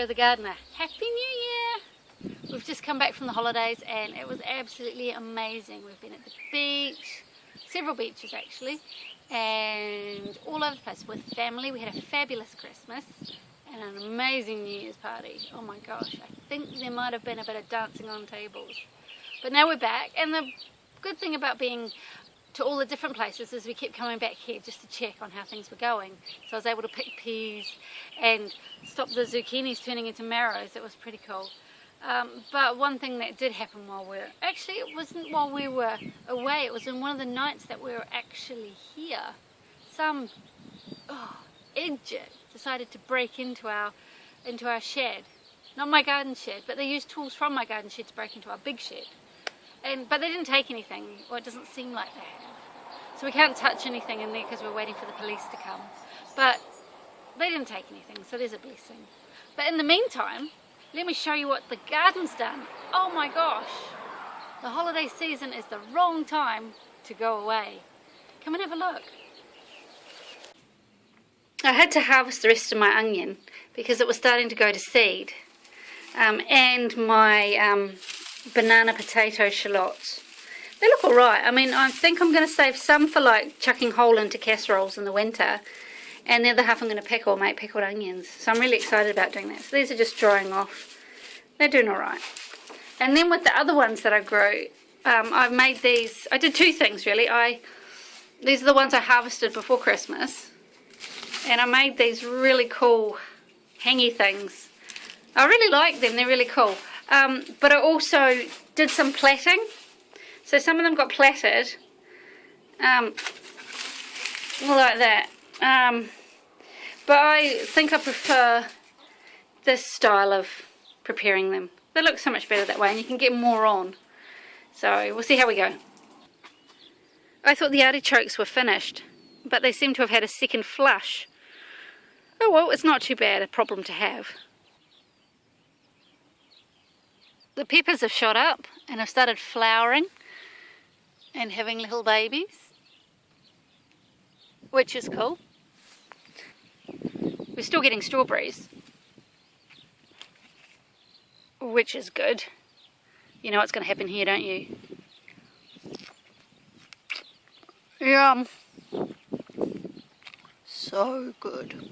the gardener, Happy New Year! We've just come back from the holidays and it was absolutely amazing. We've been at the beach, several beaches actually, and all over the place with family. We had a fabulous Christmas and an amazing New Year's party. Oh my gosh, I think there might have been a bit of dancing on tables. But now we're back, and the good thing about being to all the different places is we kept coming back here just to check on how things were going. So I was able to pick peas and stop the zucchinis turning into marrows. It was pretty cool. But one thing that did happen while actually it wasn't while we were away, it was in one of the nights that we were actually here. Some idiot decided to break into our shed. Not my garden shed, but they used tools from my garden shed to break into our big shed. But they didn't take anything, or it doesn't seem like they have. So we can't touch anything in there because we're waiting for the police to come. But they didn't take anything, so there's a blessing. But in the meantime, let me show you what the garden's done. Oh my gosh, the holiday season is the wrong time to go away. Come and have a look. I had to harvest the rest of my onion because it was starting to go to seed. And my banana potato shallots. They look alright. I mean, I think I'm going to save some for like chucking whole into casseroles in the winter, and the other half I'm going to pickle, make pickled onions. So I'm really excited about doing that. So these are just drying off. They're doing alright. And then with the other ones that I grew, I've made these. I did two things really. These are the ones I harvested before Christmas, and I made these really cool hangy things. I really like them. They're really cool. But I also did some plaiting. So some of them got plaited. Like that. But I think I prefer this style of preparing them. They look so much better that way, and you can get more on. So we'll see how we go. I thought the artichokes were finished, but they seem to have had a second flush. Oh well, it's not too bad a problem to have. The peppers have shot up and have started flowering and having little babies, which is cool. We're still getting strawberries, which is good. You know what's going to happen here, don't you? Yum. So good.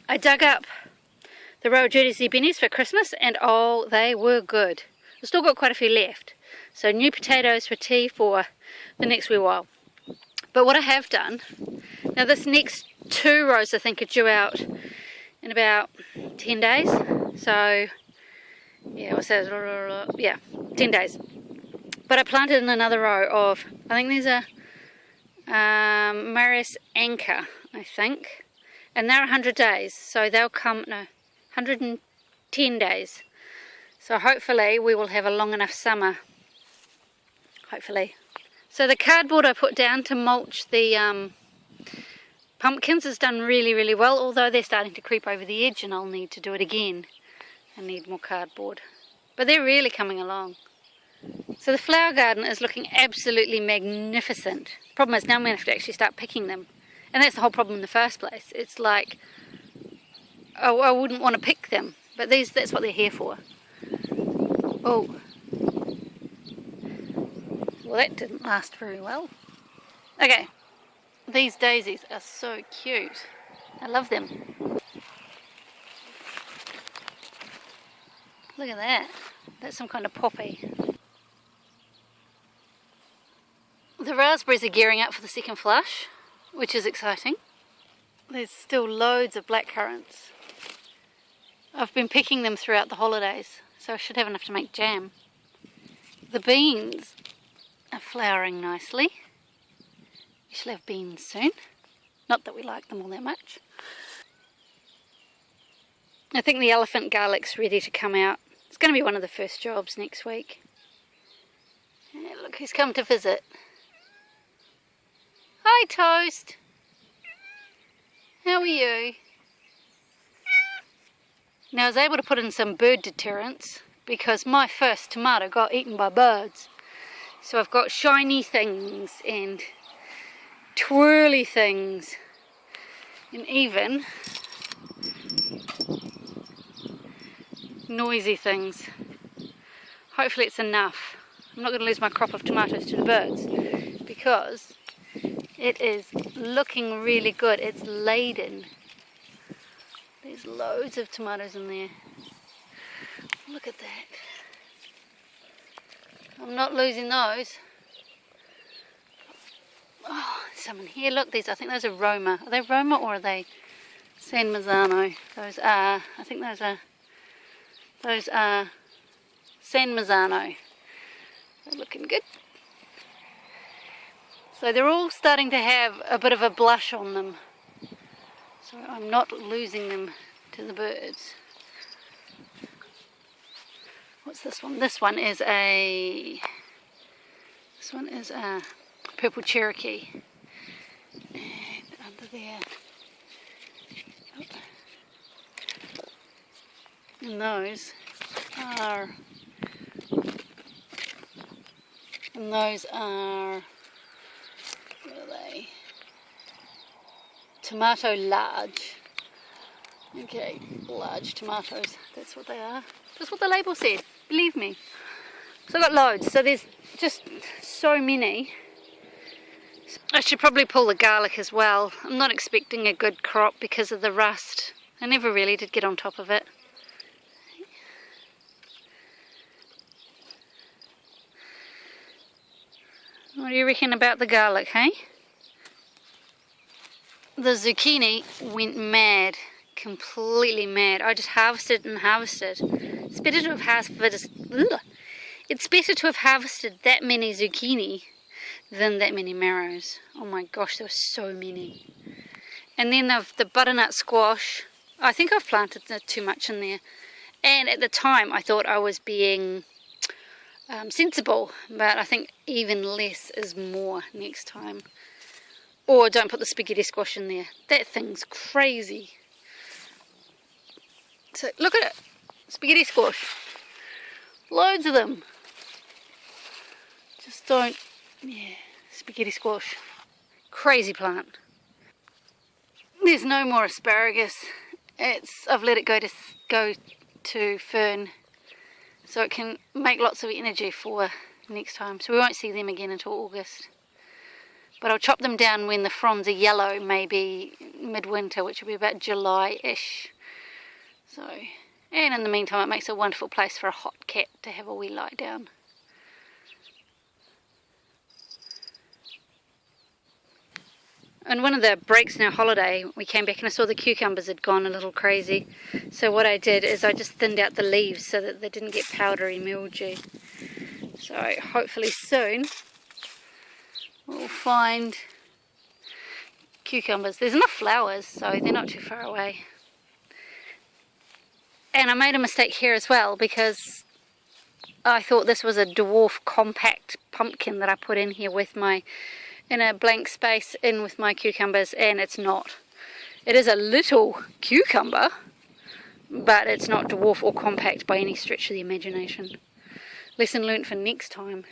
I dug up the Rawajuri zibenis for Christmas, and oh, they were good. I've still got quite a few left. So new potatoes for tea for the next wee while. But what I have done, now this next 2 rows I think are due out in about 10 days. So, yeah, what's that? Yeah, 10 days. But I planted in another row of, I think these are Maris Anchor, I think. And they're 100 days, so they'll come, no, 110 days. So hopefully we will have a long enough summer. Hopefully. So the cardboard I put down to mulch the pumpkins has done really, really well, although they're starting to creep over the edge and I'll need to do it again. I need more cardboard. But they're really coming along. So the flower garden is looking absolutely magnificent. Problem is now I'm going to have to actually start picking them. And that's the whole problem in the first place. It's like, oh, I wouldn't want to pick them, but that's what they're here for. Oh. Well, that didn't last very well. Okay. These daisies are so cute. I love them. Look at that. That's some kind of poppy. The raspberries are gearing up for the second flush, which is exciting. There's still loads of blackcurrants. I've been picking them throughout the holidays, so I should have enough to make jam. The beans are flowering nicely. We shall have beans soon. Not that we like them all that much. I think the elephant garlic's ready to come out. It's going to be one of the first jobs next week. Yeah, look who's come to visit. Hi Toast. How are you? Now I was able to put in some bird deterrents because my first tomato got eaten by birds. So I've got shiny things and twirly things and even noisy things. Hopefully it's enough. I'm not going to lose my crop of tomatoes to the birds because it is looking really good. It's laden. There's loads of tomatoes in there. Look at that. I'm not losing those. Oh, there's some in here. Look, these. I think those are Roma. Are they Roma or are they San Marzano? Those are. I think those are. Those are San Marzano. They're looking good. So they're all starting to have a bit of a blush on them. So I'm not losing them to the birds. What's this one? This one is a purple Cherokee. And under there. And those are, what are they? Tomato large. Okay, large tomatoes, that's what they are. That's what the label said, believe me. So I've got loads, so there's just so many. I should probably pull the garlic as well. I'm not expecting a good crop because of the rust. I never really did get on top of it. What do you reckon about the garlic, hey? The zucchini went mad, completely mad. I just harvested and harvested. It's better to have harvested that many zucchini than that many marrows. Oh my gosh, there were so many. And then the butternut squash. I think I've planted too much in there. And at the time I thought I was being sensible, but I think even less is more next time. Or don't put the spaghetti squash in there. That thing's crazy. So look at it. Spaghetti squash. Loads of them. Just don't, yeah, spaghetti squash. Crazy plant. There's no more asparagus. I've let it go to fern so it can make lots of energy for next time. So we won't see them again until August. But I'll chop them down when the fronds are yellow, maybe midwinter, which will be about July-ish. So, and in the meantime, it makes a wonderful place for a hot cat to have a wee lie down. On one of the breaks in our holiday, we came back and I saw the cucumbers had gone a little crazy. So what I did is I just thinned out the leaves so that they didn't get powdery mildew. So hopefully soon we'll find cucumbers. There's enough flowers, so they're not too far away. And I made a mistake here as well because I thought this was a dwarf compact pumpkin that I put in here with in a blank space in with my cucumbers, and it's not. It is a little cucumber, but it's not dwarf or compact by any stretch of the imagination. Lesson learnt for next time.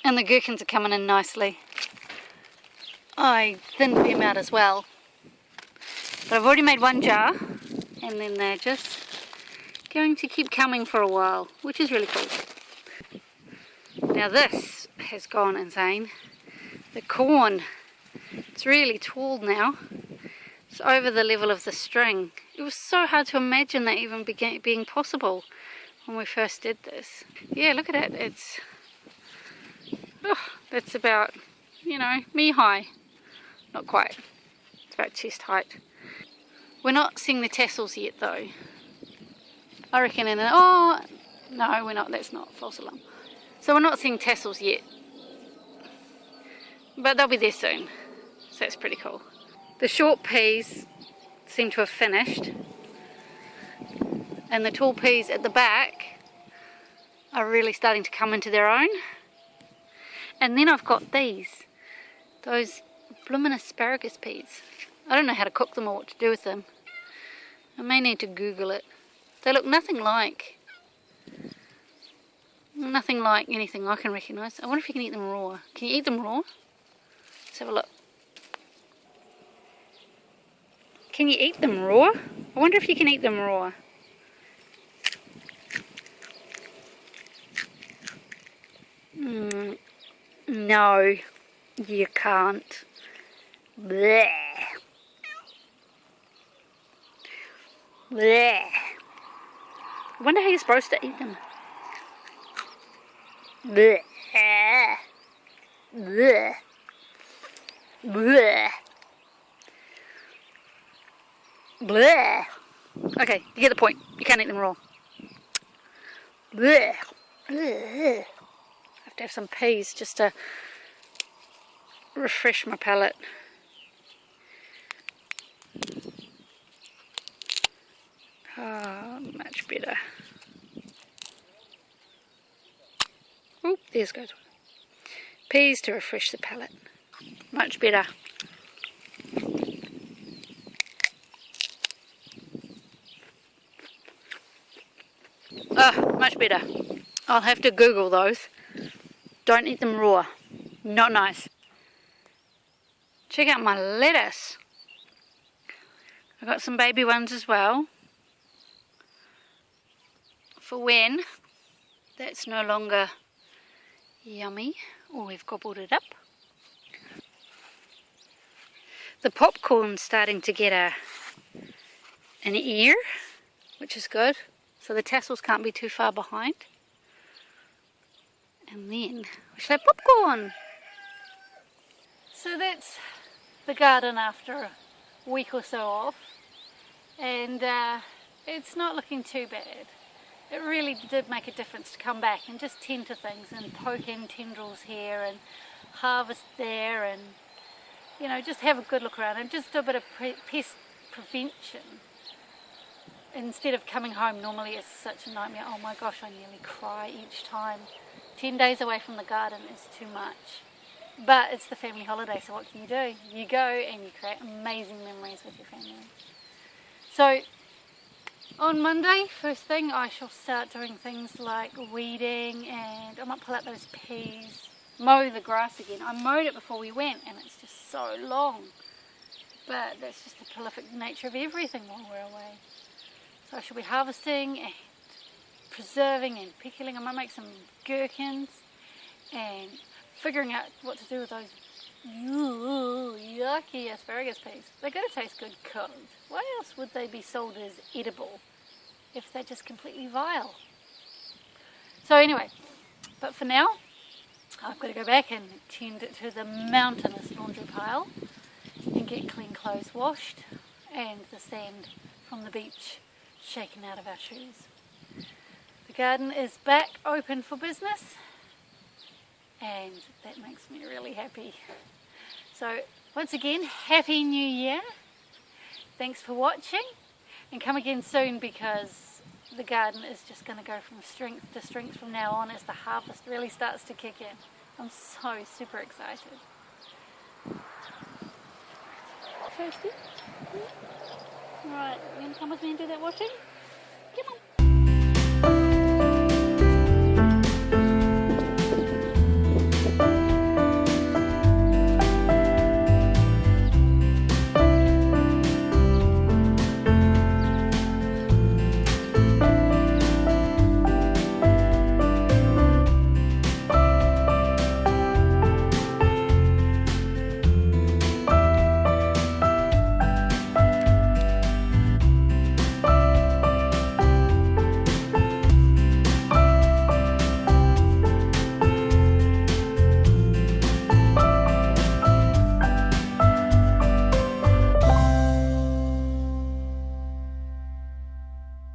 And the gherkins are coming in nicely. I thinned them out as well. But I've already made one jar, and then they're just going to keep coming for a while, which is really cool. Now this has gone insane. The corn, it's really tall now. It's over the level of the string. It was so hard to imagine that even being possible when we first did this. Yeah, look at it. It's about, me high. Not quite. It's about chest height. We're not seeing the tassels yet though. I reckon no, we're not. That's not false alarm. So we're not seeing tassels yet. But they'll be there soon. So that's pretty cool. The short peas seem to have finished. And the tall peas at the back are really starting to come into their own. And then I've got those bloomin' asparagus peas. I don't know how to cook them or what to do with them. I may need to Google it. They look nothing like anything I can recognise. I wonder if you can eat them raw. Can you eat them raw? Let's have a look. Can you eat them raw? I wonder if you can eat them raw. No, you can't. Bleh. Bleh. I wonder how you're supposed to eat them. Bleh. Bleh. Bleh. Bleh. Okay, you get the point. You can't eat them raw. Bleh. Bleh. I have to have some peas just to refresh my palate. Oh, much better. Oh, there's good. Peas to refresh the palate. Much better. Oh, much better. I'll have to Google those. Don't eat them raw. Not nice. Check out my lettuce. I've got some baby ones as well. For when that's no longer yummy or we've gobbled it up. The popcorn's starting to get an ear, which is good. So the tassels can't be too far behind. And then we shall have popcorn. So that's the garden after a week or so off. And it's not looking too bad. It really did make a difference to come back and just tend to things and poke in tendrils here and harvest there and, you know, just have a good look around and just do a bit of pest prevention. Instead of coming home, normally it's such a nightmare. Oh my gosh, I nearly cry each time. 10 days away from the garden is too much. But it's the family holiday, so what can you do? You go and you create amazing memories with your family. So on Monday, first thing, I shall start doing things like weeding, and I might pull out those peas, mow the grass again. I mowed it before we went and it's just so long. But that's just the prolific nature of everything while we're away. So I shall be harvesting and preserving and pickling. I might make some gherkins and figuring out what to do with those yucky asparagus peas. They're going to taste good cooked. Why else would they be sold as edible if they're just completely vile? So anyway, but for now, I've got to go back and tend to the mountainous laundry pile and get clean clothes washed and the sand from the beach shaken out of our shoes. The garden is back open for business, and that makes me really happy. So once again, Happy New Year. Thanks for watching, and come again soon, because the garden is just going to go from strength to strength from now on as the harvest really starts to kick in. I'm so super excited. Thirsty? Right, you going to come with me and do that washing? Come on.